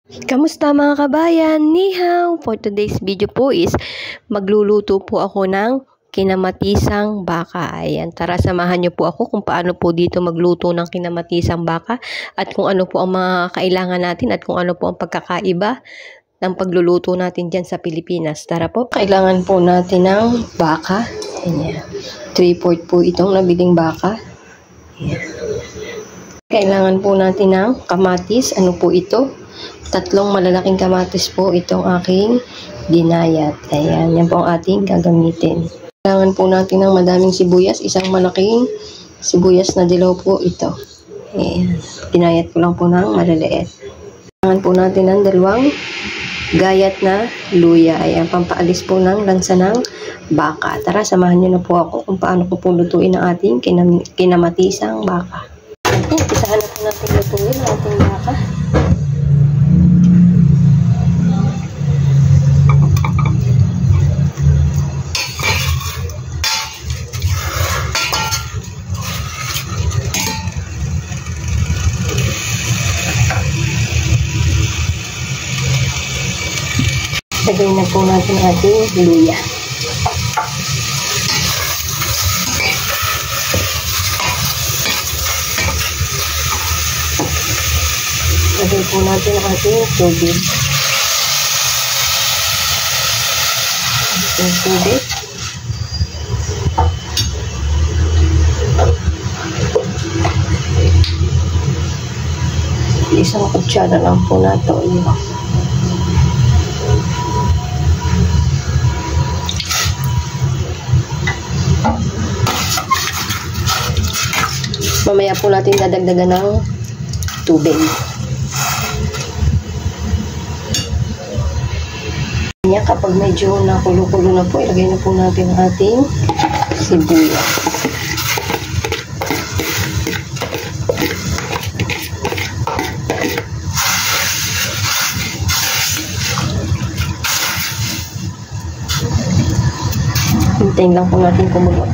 Kamusta mga kabayan? Ni hao! For today's video po is magluluto po ako ng kinamatisang baka. Ayan, tara samahan niyo po ako kung paano po dito magluto ng kinamatisang baka at kung ano po ang mga kailangan natin at kung ano po ang pagkakaiba ng pagluluto natin dyan sa Pilipinas. Tara po, kailangan po natin ng baka. Ayan, 3/4 po itong nabiling baka. Ayan. Kailangan po natin ng kamatis. Ano po ito? 3 malalaking kamatis po itong aking dinayat. Ayan, yan po ang ating gagamitin. Kailangan po natin ng madaming sibuyas. 1 malaking sibuyas na dilaw po ito. Ayan, dinayat ko lang po ng maliliit. Kailangan po natin ng 2 gayat na luya. Ayan, pampaalis po ng lansa ng baka. Tara, samahan niyo na po ako kung paano ko po lutuin ang ating kinamatisang baka. Isahan na po natin lutuin ang ating baka. Lagay na po natin ating luya. Lagay po natin ang ating tubig. Ating tubig. Isang kutsara lang po na ito. Mamaya po natin dadagdagan ng tubig. Kanya kapag medyo nakulo-kulo na po, ilagay na po natin ang ating sibuyas. Hintayin lang po natin kumulo.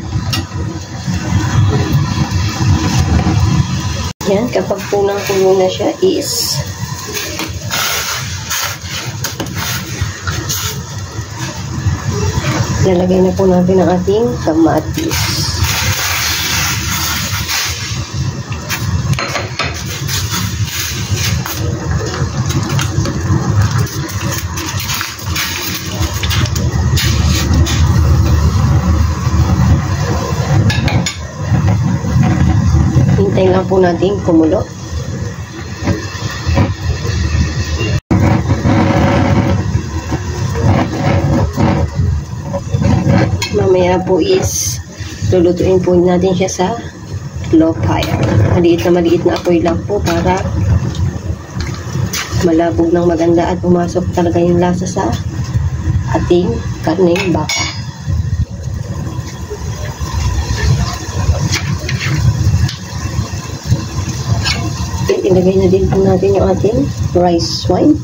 Yan, kapag po nang kulo na siya is lalagay na po natin ang ating kamatis. Hintayin lang po natin kumulo. Mamaya po is lulutuin po natin siya sa low fire. Maliit na apoy lang po para malabog ng maganda at pumasok talaga yung lasa sa ating karneng baka. Ilagay na din po natin yung ating rice wine.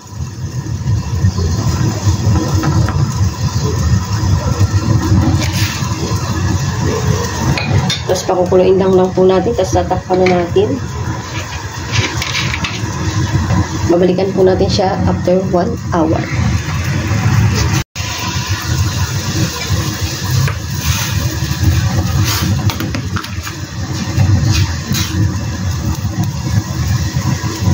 Tapos pakukuluin lang po natin, tapos tatakpan na natin. Babalikan po natin siya after 1 hour.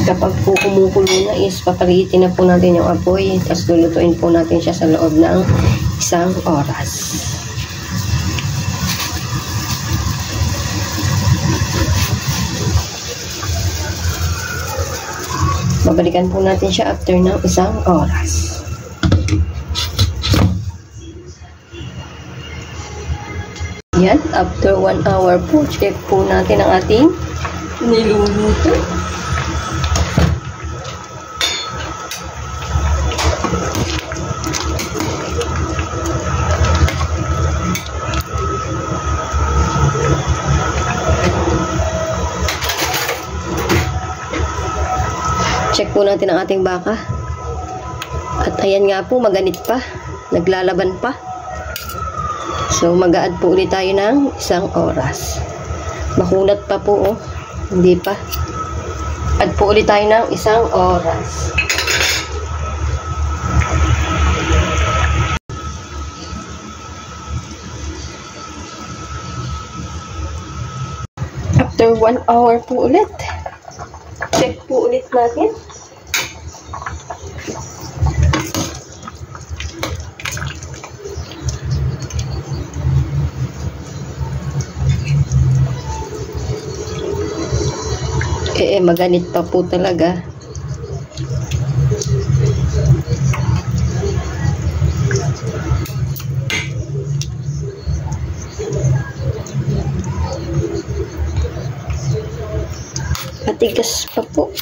Kapag po kumukulo na is papalitin na po natin yung apoy, tapos lulutuin po natin siya sa loob ng 1 oras. Babalikan po natin siya after ng 1 oras. Yan, after 1 hour po, check po natin ang ating niluluto. Check po natin ang ating baka. At ayan nga po, maganit pa. Naglalaban pa. So, mag-a-add po ulit tayo ng 1 oras. Makunat pa po, oh. Hindi pa. Add po ulit tayo ng 1 oras. After 1 hour po ulit. Check po ulit natin. Maganit pa po talaga. Matigas pa po.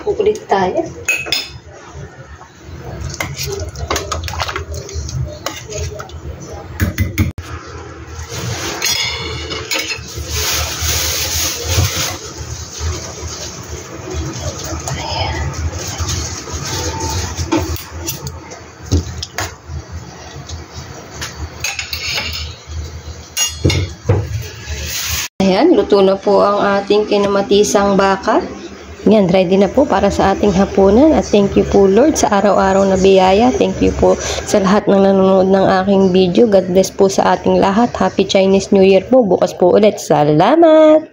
Ulit tayo. Ayan, luto na po ang ating kinamatisang baka. Yan, ready na po para sa ating hapunan. At thank you po Lord sa araw-araw na biyaya. Thank you po sa lahat ng nanonood ng aking video. God bless po sa ating lahat. Happy Chinese New Year po. Bukas po ulit. Salamat!